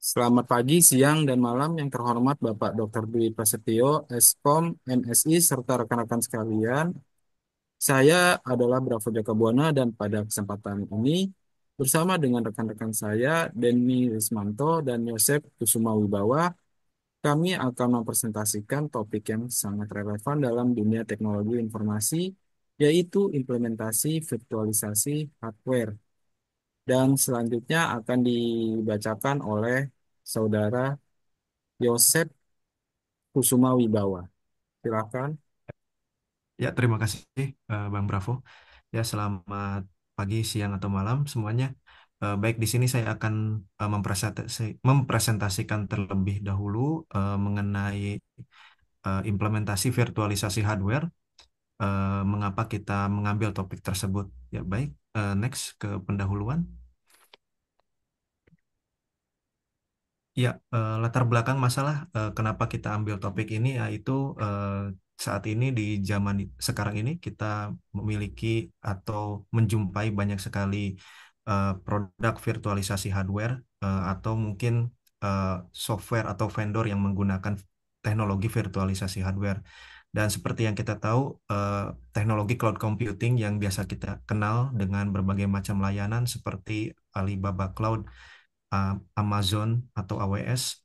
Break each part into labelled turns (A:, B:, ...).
A: Selamat pagi, siang, dan malam yang terhormat Bapak Dr. Dwi Prasetyo, Eskom, MSI, serta rekan-rekan sekalian. Saya adalah Bravo Jaka Buana dan pada kesempatan ini bersama dengan rekan-rekan saya, Denny Rismanto dan Yosep Kusuma Wibawa, kami akan mempresentasikan topik yang sangat relevan dalam dunia teknologi informasi, yaitu implementasi virtualisasi hardware. Dan selanjutnya akan dibacakan oleh Saudara Yosep Kusuma Wibawa. Silakan.
B: Ya, terima kasih Bang Bravo. Ya, selamat pagi, siang atau malam semuanya. Baik, di sini saya akan mempresentasikan terlebih dahulu mengenai implementasi virtualisasi hardware. Mengapa kita mengambil topik tersebut? Ya, baik. Next ke pendahuluan. Ya, latar belakang masalah kenapa kita ambil topik ini yaitu saat ini di zaman sekarang ini kita memiliki atau menjumpai banyak sekali produk virtualisasi hardware atau mungkin eh, software atau vendor yang menggunakan teknologi virtualisasi hardware. Dan seperti yang kita tahu, teknologi cloud computing yang biasa kita kenal dengan berbagai macam layanan seperti Alibaba Cloud, Amazon atau AWS,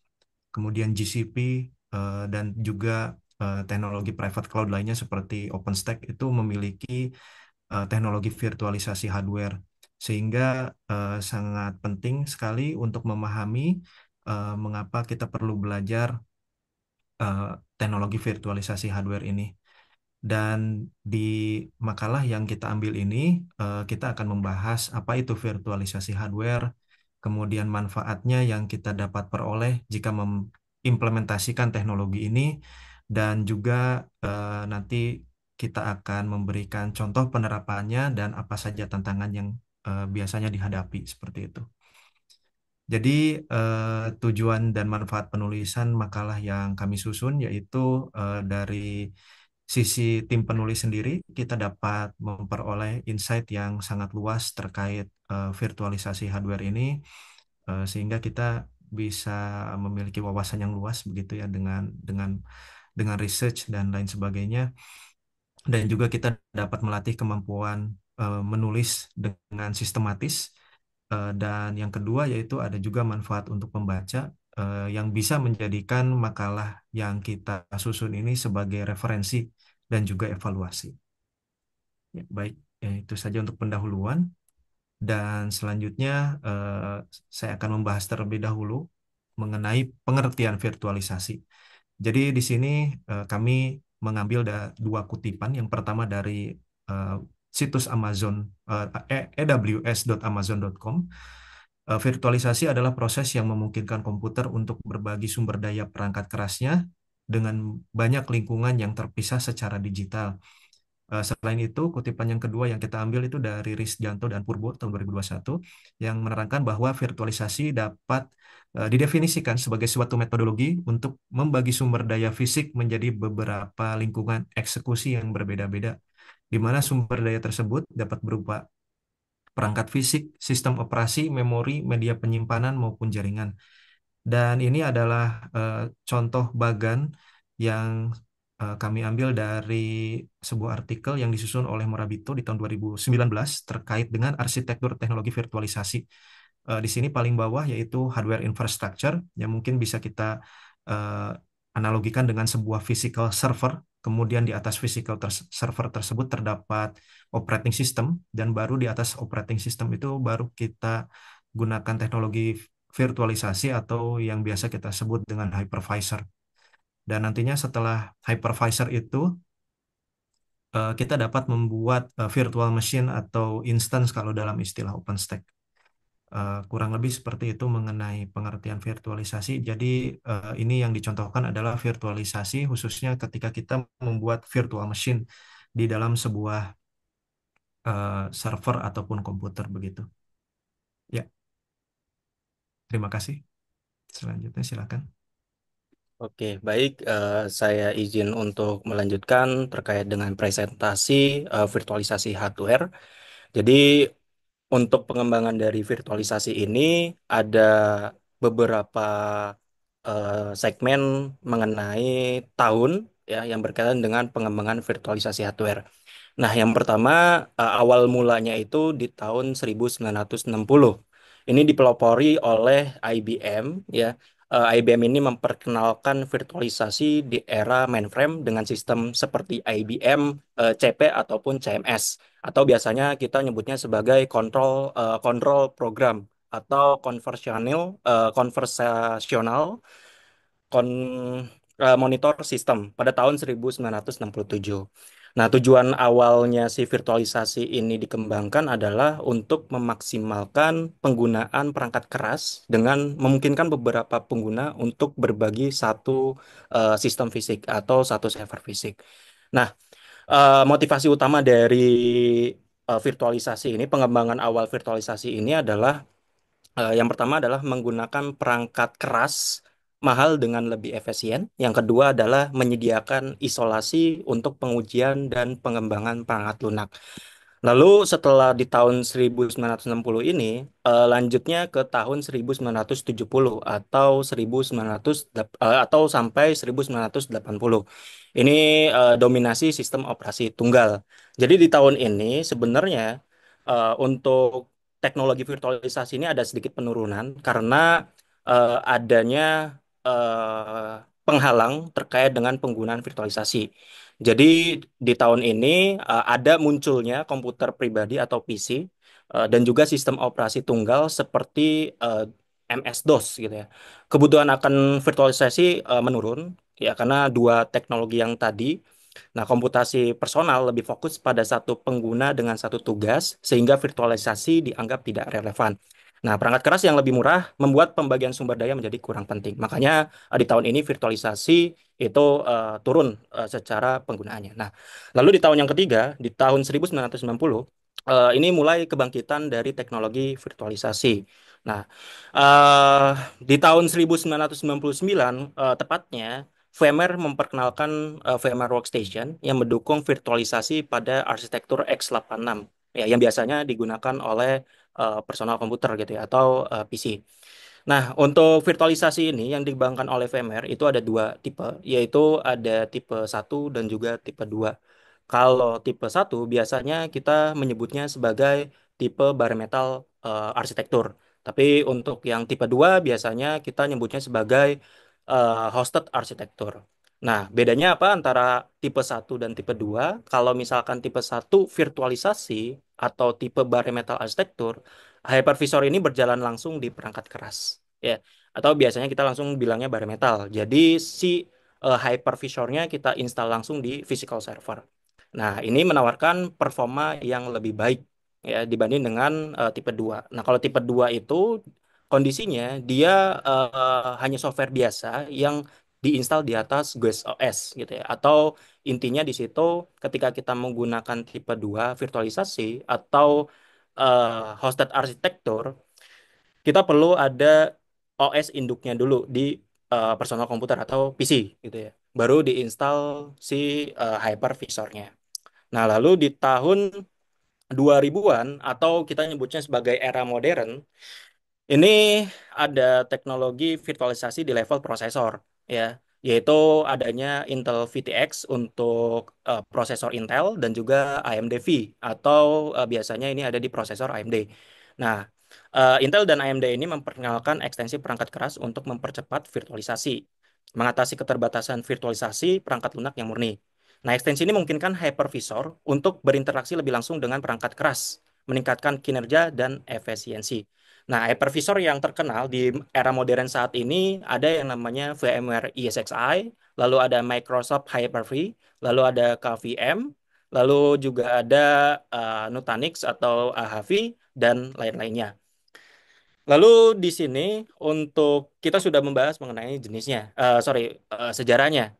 B: kemudian GCP, dan juga teknologi private cloud lainnya seperti OpenStack itu memiliki teknologi virtualisasi hardware. Sehingga sangat penting sekali untuk memahami mengapa kita perlu belajar eh, teknologi virtualisasi hardware ini. Dan di makalah yang kita ambil ini, kita akan membahas apa itu virtualisasi hardware, kemudian manfaatnya yang kita dapat peroleh jika mengimplementasikan teknologi ini, dan juga nanti kita akan memberikan contoh penerapannya dan apa saja tantangan yang biasanya dihadapi seperti itu. Jadi tujuan dan manfaat penulisan makalah yang kami susun yaitu dari sisi tim penulis sendiri kita dapat memperoleh insight yang sangat luas terkait virtualisasi hardware ini, sehingga kita bisa memiliki wawasan yang luas begitu ya dengan research dan lain sebagainya, dan juga kita dapat melatih kemampuan menulis dengan sistematis. Dan yang kedua yaitu ada juga manfaat untuk pembaca yang bisa menjadikan makalah yang kita susun ini sebagai referensi dan juga evaluasi. Ya, baik, itu saja untuk pendahuluan. Dan selanjutnya eh, saya akan membahas terlebih dahulu mengenai pengertian virtualisasi. Jadi di sini kami mengambil dua kutipan. Yang pertama dari eh, situs Amazon, aws.amazon.com. Virtualisasi adalah proses yang memungkinkan komputer untuk berbagi sumber daya perangkat kerasnya dengan banyak lingkungan yang terpisah secara digital. Selain itu, kutipan yang kedua yang kita ambil itu dari Risdianto dan Purbo tahun 2021 yang menerangkan bahwa virtualisasi dapat didefinisikan sebagai suatu metodologi untuk membagi sumber daya fisik menjadi beberapa lingkungan eksekusi yang berbeda-beda, di mana sumber daya tersebut dapat berupa perangkat fisik, sistem operasi, memori, media penyimpanan, maupun jaringan. Dan ini adalah contoh bagan yang kami ambil dari sebuah artikel yang disusun oleh Morabito di tahun 2019 terkait dengan arsitektur teknologi virtualisasi. Di sini paling bawah yaitu hardware infrastructure yang mungkin bisa kita eh, analogikan dengan sebuah physical server. Kemudian di atas server tersebut terdapat operating system, dan baru di atas operating system itu baru kita gunakan teknologi virtualisasi atau yang biasa kita sebut dengan hypervisor. Dan nantinya setelah hypervisor itu kita dapat membuat virtual machine atau instance kalau dalam istilah OpenStack. Kurang lebih seperti itu mengenai pengertian virtualisasi. Jadi ini yang dicontohkan adalah virtualisasi khususnya ketika kita membuat virtual machine di dalam sebuah server ataupun komputer begitu. Ya, terima kasih. Selanjutnya silakan.
C: Oke, baik. Saya izin untuk melanjutkan terkait dengan presentasi virtualisasi hardware. Jadi, untuk pengembangan dari virtualisasi ini ada beberapa segmen mengenai tahun ya yang berkaitan dengan pengembangan virtualisasi hardware. Nah, yang pertama awal mulanya itu di tahun 1960. Ini dipelopori oleh IBM ya. IBM ini memperkenalkan virtualisasi di era mainframe dengan sistem seperti IBM CP ataupun CMS atau biasanya kita nyebutnya sebagai control program atau conversational monitor sistem pada tahun 1967. Nah, tujuan awalnya si virtualisasi ini dikembangkan adalah untuk memaksimalkan penggunaan perangkat keras dengan memungkinkan beberapa pengguna untuk berbagi satu sistem fisik atau satu server fisik. Nah, motivasi utama dari virtualisasi ini, pengembangan awal virtualisasi ini adalah yang pertama adalah menggunakan perangkat keras mahal dengan lebih efisien. Yang kedua adalah menyediakan isolasi untuk pengujian dan pengembangan perangkat lunak. Lalu setelah di tahun 1960 ini, lanjutnya ke tahun 1970 atau 1900 atau sampai 1980. Ini dominasi sistem operasi tunggal. Jadi di tahun ini sebenarnya untuk teknologi virtualisasi ini ada sedikit penurunan karena adanya penghalang terkait dengan penggunaan virtualisasi. Jadi di tahun ini ada munculnya komputer pribadi atau PC dan juga sistem operasi tunggal seperti MS-DOS gitu ya. Kebutuhan akan virtualisasi menurun ya karena dua teknologi yang tadi. Nah, komputasi personal lebih fokus pada satu pengguna dengan satu tugas sehingga virtualisasi dianggap tidak relevan. Nah, perangkat keras yang lebih murah membuat pembagian sumber daya menjadi kurang penting. Makanya di tahun ini virtualisasi itu turun secara penggunaannya. Nah, lalu di tahun yang ketiga, di tahun 1990, ini mulai kebangkitan dari teknologi virtualisasi. Nah, eh, di tahun 1999, tepatnya, VMware memperkenalkan VMware Workstation yang mendukung virtualisasi pada arsitektur x86 ya, yang biasanya digunakan oleh personal komputer gitu ya atau PC. Nah, untuk virtualisasi ini yang dikembangkan oleh VMware itu ada dua tipe, yaitu ada tipe satu dan juga tipe 2. Kalau tipe satu biasanya kita menyebutnya sebagai tipe bare metal arsitektur. Tapi untuk yang tipe 2 biasanya kita nyebutnya sebagai hosted arsitektur. Nah, bedanya apa antara tipe satu dan tipe 2? Kalau misalkan tipe satu virtualisasi atau tipe bare metal arsitektur, hypervisor ini berjalan langsung di perangkat keras, ya. Atau biasanya kita langsung bilangnya bare metal. Jadi si hypervisornya kita install langsung di physical server. Nah, ini menawarkan performa yang lebih baik ya dibanding dengan tipe 2. Nah, kalau tipe 2 itu kondisinya dia hanya software biasa yang diinstal di atas GUI OS gitu ya. Atau intinya di situ ketika kita menggunakan tipe 2 virtualisasi atau hosted arsitektur, kita perlu ada OS induknya dulu di personal komputer atau PC gitu ya. Baru diinstal si hypervisornya. Nah, lalu di tahun 2000-an atau kita nyebutnya sebagai era modern, ini ada teknologi virtualisasi di level prosesor, ya, yaitu adanya Intel VTX untuk prosesor Intel dan juga AMD V atau biasanya ini ada di prosesor AMD. Nah, Intel dan AMD ini memperkenalkan ekstensi perangkat keras untuk mempercepat virtualisasi, mengatasi keterbatasan virtualisasi perangkat lunak yang murni. Nah, ekstensi ini memungkinkan hypervisor untuk berinteraksi lebih langsung dengan perangkat keras, meningkatkan kinerja dan efisiensi. Nah, hypervisor yang terkenal di era modern saat ini ada yang namanya VMware ESXi, lalu ada Microsoft Hyper-V, lalu ada KVM, lalu juga ada Nutanix atau AHV, dan lain-lainnya. Lalu di sini untuk kita sudah membahas mengenai jenisnya, sejarahnya.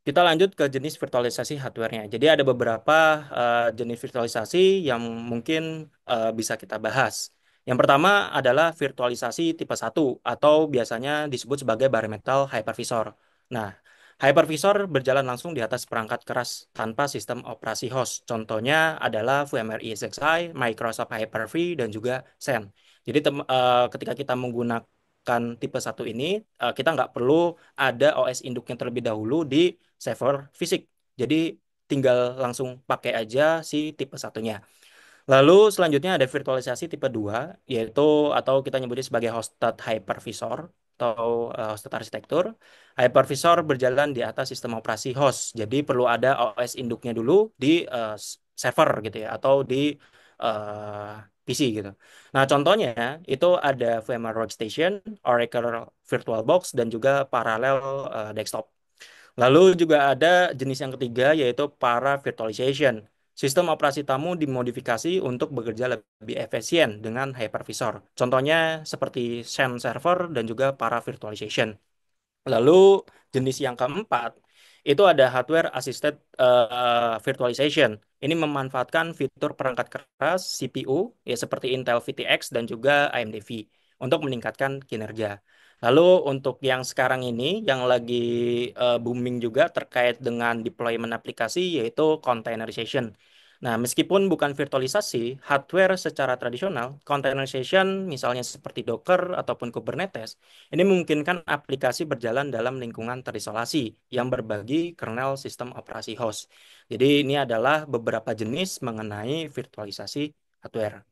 C: Kita lanjut ke jenis virtualisasi hardware-nya. Jadi ada beberapa jenis virtualisasi yang mungkin bisa kita bahas. Yang pertama adalah virtualisasi tipe satu atau biasanya disebut sebagai bare metal hypervisor. Nah, hypervisor berjalan langsung di atas perangkat keras tanpa sistem operasi host. Contohnya adalah VMware ESXi, Microsoft Hyper-V, dan juga Xen. Jadi ketika kita menggunakan menggunakan tipe satu ini, kita nggak perlu ada OS induknya terlebih dahulu di server fisik. Jadi tinggal langsung pakai aja si tipe satunya. Lalu selanjutnya ada virtualisasi tipe 2, yaitu atau kita nyebutnya sebagai hosted hypervisor atau hosted arsitektur. Hypervisor berjalan di atas sistem operasi host. Jadi perlu ada OS induknya dulu di server gitu ya, atau di PC gitu. Nah, contohnya itu ada VMware Workstation, Oracle VirtualBox, dan juga Parallel Desktop. Lalu juga ada jenis yang ketiga yaitu para virtualization. Sistem operasi tamu dimodifikasi untuk bekerja lebih efisien dengan hypervisor. Contohnya seperti Xen server dan juga para virtualization. Lalu jenis yang keempat itu ada hardware assisted virtualization. Ini memanfaatkan fitur perangkat keras CPU ya seperti Intel VTX dan juga AMD V untuk meningkatkan kinerja. Lalu untuk yang sekarang ini yang lagi booming juga terkait dengan deployment aplikasi yaitu containerization. Nah, meskipun bukan virtualisasi, hardware secara tradisional, containerization misalnya seperti Docker ataupun Kubernetes ini memungkinkan aplikasi berjalan dalam lingkungan terisolasi yang berbagi kernel sistem operasi host. Jadi ini adalah beberapa jenis mengenai virtualisasi hardware.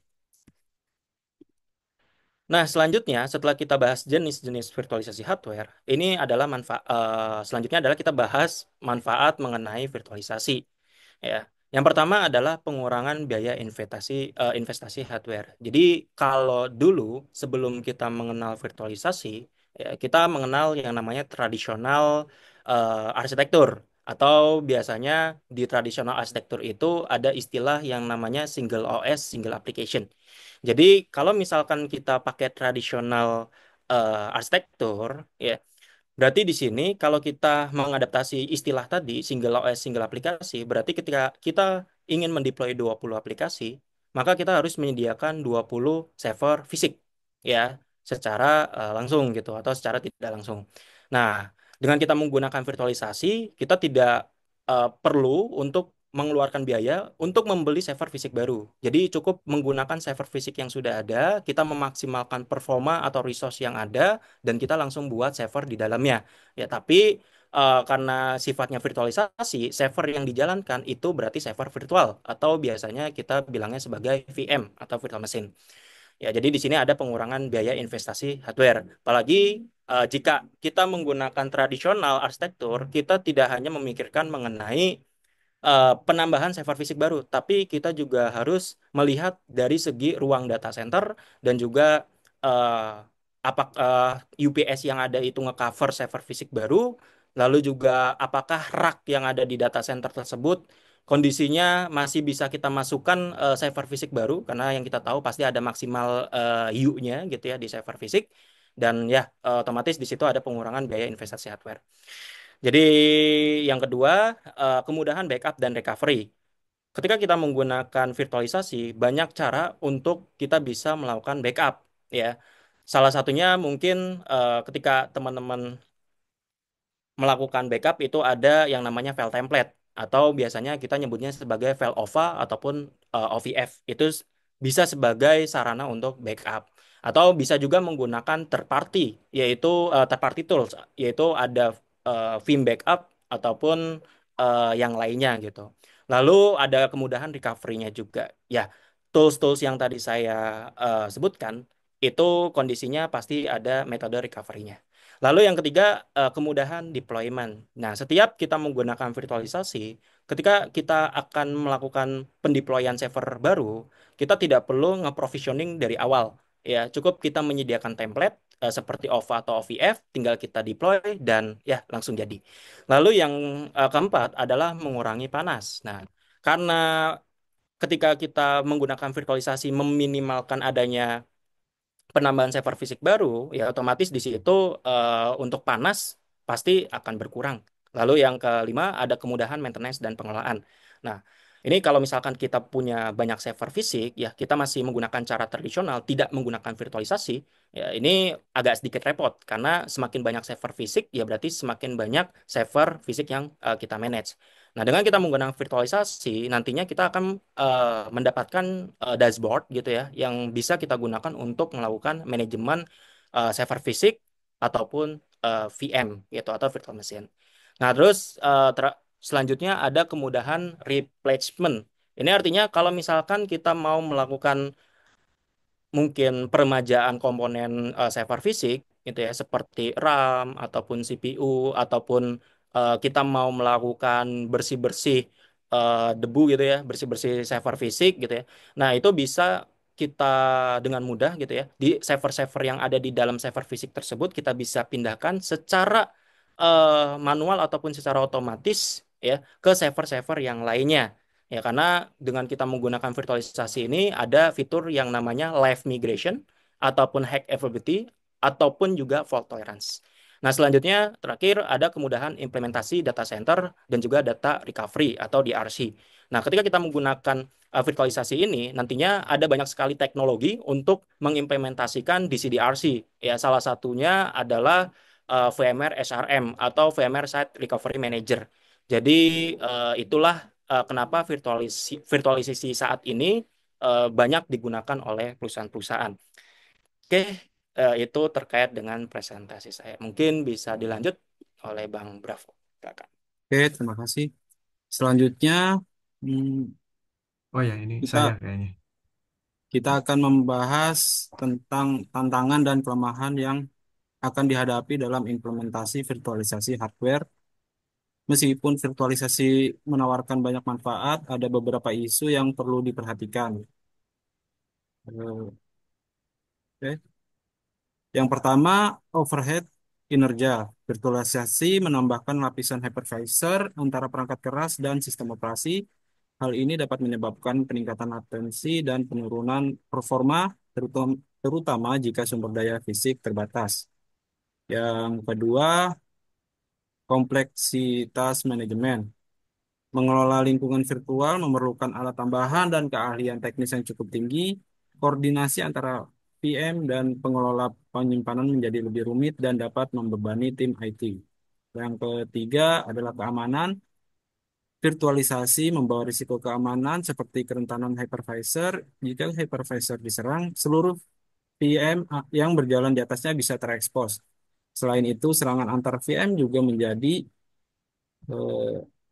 C: Nah, selanjutnya setelah kita bahas jenis-jenis virtualisasi hardware, ini adalah selanjutnya adalah kita bahas manfaat mengenai virtualisasi. Ya. Yang pertama adalah pengurangan biaya investasi hardware. Jadi kalau dulu sebelum kita mengenal virtualisasi, ya, kita mengenal yang namanya tradisional arsitektur atau biasanya di tradisional arsitektur itu ada istilah yang namanya single OS, single application. Jadi kalau misalkan kita pakai tradisional arsitektur, ya berarti di sini kalau kita mengadaptasi istilah tadi single OS single aplikasi, berarti ketika kita ingin mendeploy 20 aplikasi, maka kita harus menyediakan 20 server fisik ya, secara langsung gitu atau secara tidak langsung. Nah, dengan kita menggunakan virtualisasi, kita tidak perlu untuk mengeluarkan biaya untuk membeli server fisik baru. Jadi cukup menggunakan server fisik yang sudah ada, kita memaksimalkan performa atau resource yang ada, dan kita langsung buat server di dalamnya. Ya, tapi karena sifatnya virtualisasi, server yang dijalankan itu berarti server virtual atau biasanya kita bilangnya sebagai VM atau virtual machine. Ya, jadi di sini ada pengurangan biaya investasi hardware. Apalagi jika kita menggunakan tradisional arsitektur, kita tidak hanya memikirkan mengenai penambahan server fisik baru, tapi kita juga harus melihat dari segi ruang data center dan juga apakah UPS yang ada itu ngecover server fisik baru, lalu juga apakah rack yang ada di data center tersebut kondisinya masih bisa kita masukkan server fisik baru, karena yang kita tahu pasti ada maksimal U-nya gitu ya di server fisik, dan ya otomatis di situ ada pengurangan biaya investasi hardware. Jadi yang kedua, kemudahan backup dan recovery. Ketika kita menggunakan virtualisasi, banyak cara untuk kita bisa melakukan backup, ya. Salah satunya mungkin ketika teman-teman melakukan backup itu ada yang namanya file template atau biasanya kita nyebutnya sebagai file OVA ataupun OVF. Itu bisa sebagai sarana untuk backup atau bisa juga menggunakan third party yaitu third party tools yaitu ada Vim backup ataupun yang lainnya gitu. Lalu ada kemudahan recovery-nya juga. Ya, tools-tools yang tadi saya sebutkan itu kondisinya pasti ada metode recovery-nya. Lalu yang ketiga, kemudahan deployment. Nah, setiap kita menggunakan virtualisasi, ketika kita akan melakukan pendeployan server baru, kita tidak perlu nge-provisioning dari awal. Ya, cukup kita menyediakan template seperti OVA atau OVF, tinggal kita deploy dan ya langsung jadi. Lalu yang keempat adalah mengurangi panas. Nah, karena ketika kita menggunakan virtualisasi meminimalkan adanya penambahan server fisik baru, ya otomatis di situ untuk panas pasti akan berkurang. Lalu yang kelima ada kemudahan maintenance dan pengelolaan. Nah, ini kalau misalkan kita punya banyak server fisik, ya kita masih menggunakan cara tradisional, tidak menggunakan virtualisasi, ya ini agak sedikit repot karena semakin banyak server fisik, ya berarti semakin banyak server fisik yang kita manage. Nah, dengan kita menggunakan virtualisasi, nantinya kita akan mendapatkan dashboard gitu ya, yang bisa kita gunakan untuk melakukan manajemen server fisik ataupun VM gitu atau virtual machine. Nah, terus selanjutnya ada kemudahan replacement. Ini artinya kalau misalkan kita mau melakukan mungkin peremajaan komponen server fisik gitu ya seperti RAM ataupun CPU ataupun kita mau melakukan bersih-bersih debu gitu ya, bersih-bersih server fisik gitu ya. Nah, itu bisa kita dengan mudah gitu ya di server-server yang ada di dalam server fisik tersebut kita bisa pindahkan secara manual ataupun secara otomatis ya ke server-server yang lainnya. Ya, karena dengan kita menggunakan virtualisasi ini ada fitur yang namanya live migration ataupun hack availability ataupun juga fault tolerance. Nah, selanjutnya terakhir ada kemudahan implementasi data center dan juga data recovery atau DRC. Nah, ketika kita menggunakan virtualisasi ini, nantinya ada banyak sekali teknologi untuk mengimplementasikan DCDRC. Ya, salah satunya adalah VMware SRM atau VMware Site Recovery Manager. Jadi itulah kenapa virtualisasi saat ini banyak digunakan oleh perusahaan-perusahaan. Oke, itu terkait dengan presentasi saya. Mungkin bisa dilanjut oleh Bang Bravo. Silakan.
A: Oke, terima kasih. Selanjutnya, hmm,
B: Oh ya, ini saya
A: kita
B: kayaknya.
A: kita akan membahas tentang tantangan dan kelemahan yang akan dihadapi dalam implementasi virtualisasi hardware. Meskipun virtualisasi menawarkan banyak manfaat, ada beberapa isu yang perlu diperhatikan. Oke. Yang pertama, overhead kinerja. Virtualisasi menambahkan lapisan hypervisor antara perangkat keras dan sistem operasi. Hal ini dapat menyebabkan peningkatan latensi dan penurunan performa, terutama jika sumber daya fisik terbatas. Yang kedua, kompleksitas manajemen. Mengelola lingkungan virtual memerlukan alat tambahan dan keahlian teknis yang cukup tinggi. Koordinasi antara PM dan pengelola penyimpanan menjadi lebih rumit dan dapat membebani tim IT. Yang ketiga adalah keamanan. Virtualisasi membawa risiko keamanan seperti kerentanan hypervisor. Jika hypervisor diserang, seluruh VM yang berjalan di atasnya bisa terekspos. Selain itu, serangan antar VM eh,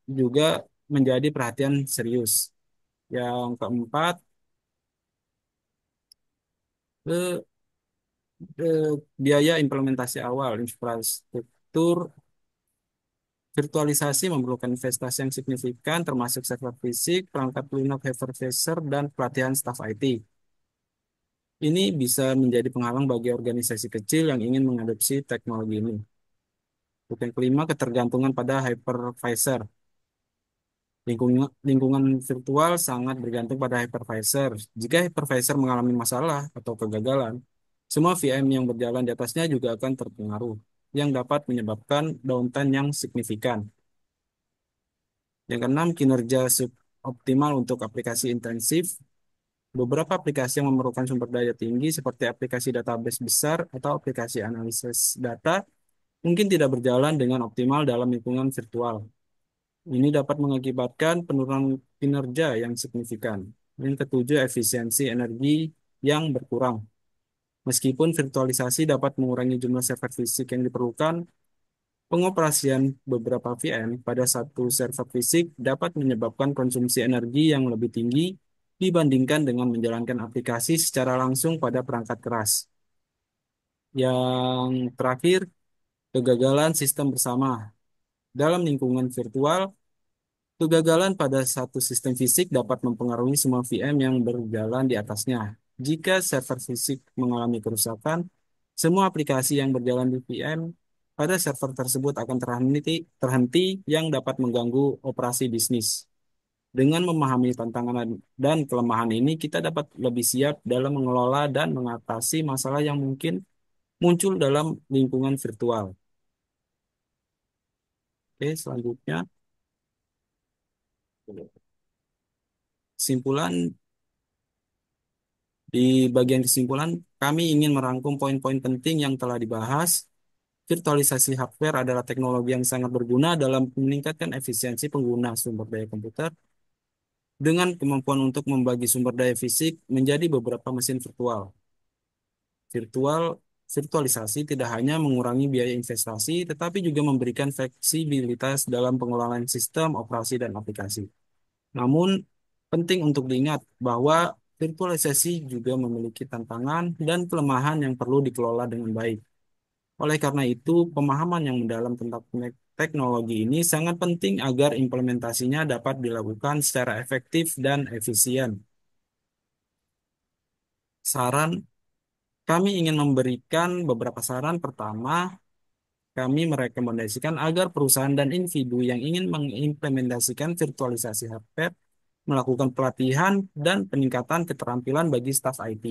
A: juga menjadi perhatian serius. Yang keempat, eh, biaya implementasi awal infrastruktur virtualisasi memerlukan investasi yang signifikan, termasuk server fisik, perangkat lunak hypervisor, dan pelatihan staf IT. Ini bisa menjadi penghalang bagi organisasi kecil yang ingin mengadopsi teknologi ini. Untuk yang kelima, ketergantungan pada hypervisor. Lingkungan virtual sangat bergantung pada hypervisor. Jika hypervisor mengalami masalah atau kegagalan, semua VM yang berjalan di atasnya juga akan terpengaruh, yang dapat menyebabkan downtime yang signifikan. Yang keenam, kinerja suboptimal untuk aplikasi intensif. Beberapa aplikasi yang memerlukan sumber daya tinggi, seperti aplikasi database besar atau aplikasi analisis data, mungkin tidak berjalan dengan optimal dalam lingkungan virtual. Ini dapat mengakibatkan penurunan kinerja yang signifikan. Yang ketujuh, efisiensi energi yang berkurang. Meskipun virtualisasi dapat mengurangi jumlah server fisik yang diperlukan, pengoperasian beberapa VM pada satu server fisik dapat menyebabkan konsumsi energi yang lebih tinggi dibandingkan dengan menjalankan aplikasi secara langsung pada perangkat keras. Yang terakhir, kegagalan sistem bersama. Dalam lingkungan virtual, kegagalan pada satu sistem fisik dapat mempengaruhi semua VM yang berjalan di atasnya. Jika server fisik mengalami kerusakan, semua aplikasi yang berjalan di VM pada server tersebut akan terhenti yang dapat mengganggu operasi bisnis. Dengan memahami tantangan dan kelemahan ini, kita dapat lebih siap dalam mengelola dan mengatasi masalah yang mungkin muncul dalam lingkungan virtual. Oke, selanjutnya, kesimpulan. Di bagian kesimpulan, kami ingin merangkum poin-poin penting yang telah dibahas. Virtualisasi hardware adalah teknologi yang sangat berguna dalam meningkatkan efisiensi pengguna sumber daya komputer dengan kemampuan untuk membagi sumber daya fisik menjadi beberapa mesin virtual. Virtual virtualisasi tidak hanya mengurangi biaya investasi, tetapi juga memberikan fleksibilitas dalam pengelolaan sistem, operasi, dan aplikasi. Namun, penting untuk diingat bahwa virtualisasi juga memiliki tantangan dan kelemahan yang perlu dikelola dengan baik. Oleh karena itu, pemahaman yang mendalam tentang teknologi ini sangat penting agar implementasinya dapat dilakukan secara efektif dan efisien. Saran, kami ingin memberikan beberapa saran. Pertama, kami merekomendasikan agar perusahaan dan individu yang ingin mengimplementasikan virtualisasi hardware melakukan pelatihan dan peningkatan keterampilan bagi staf IT.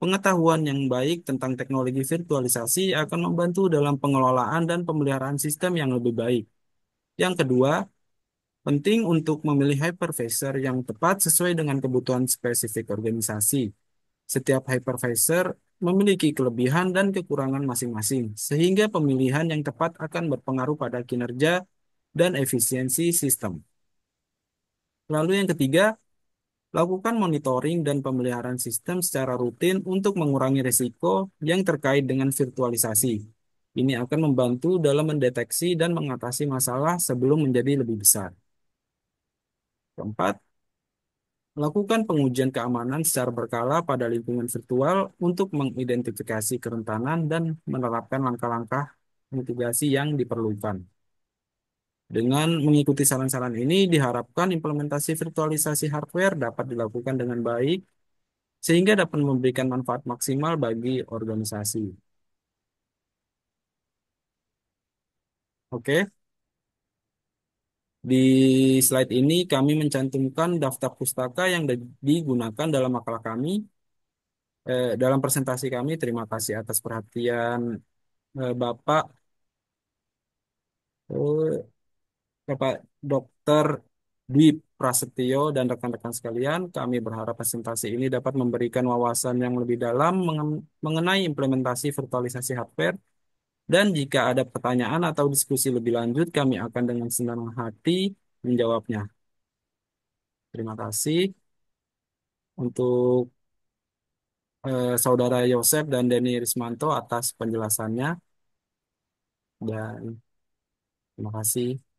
A: Pengetahuan yang baik tentang teknologi virtualisasi akan membantu dalam pengelolaan dan pemeliharaan sistem yang lebih baik. Yang kedua, penting untuk memilih hypervisor yang tepat sesuai dengan kebutuhan spesifik organisasi. Setiap hypervisor memiliki kelebihan dan kekurangan masing-masing, sehingga pemilihan yang tepat akan berpengaruh pada kinerja dan efisiensi sistem. Lalu yang ketiga, lakukan monitoring dan pemeliharaan sistem secara rutin untuk mengurangi risiko yang terkait dengan virtualisasi. Ini akan membantu dalam mendeteksi dan mengatasi masalah sebelum menjadi lebih besar. Keempat, lakukan pengujian keamanan secara berkala pada lingkungan virtual untuk mengidentifikasi kerentanan dan menerapkan langkah-langkah mitigasi yang diperlukan. Dengan mengikuti saran-saran ini, diharapkan implementasi virtualisasi hardware dapat dilakukan dengan baik sehingga dapat memberikan manfaat maksimal bagi organisasi. Oke, di slide ini kami mencantumkan daftar pustaka yang digunakan dalam makalah kami, dalam presentasi kami. Terima kasih atas perhatian Bapak, eh, Bapak Dr. Dwi Prasetyo dan rekan-rekan sekalian. Kami berharap presentasi ini dapat memberikan wawasan yang lebih dalam mengenai implementasi virtualisasi hardware. Dan jika ada pertanyaan atau diskusi lebih lanjut, kami akan dengan senang hati menjawabnya. Terima kasih untuk Saudara Yosef dan Denny Rismanto atas penjelasannya. Dan terima kasih.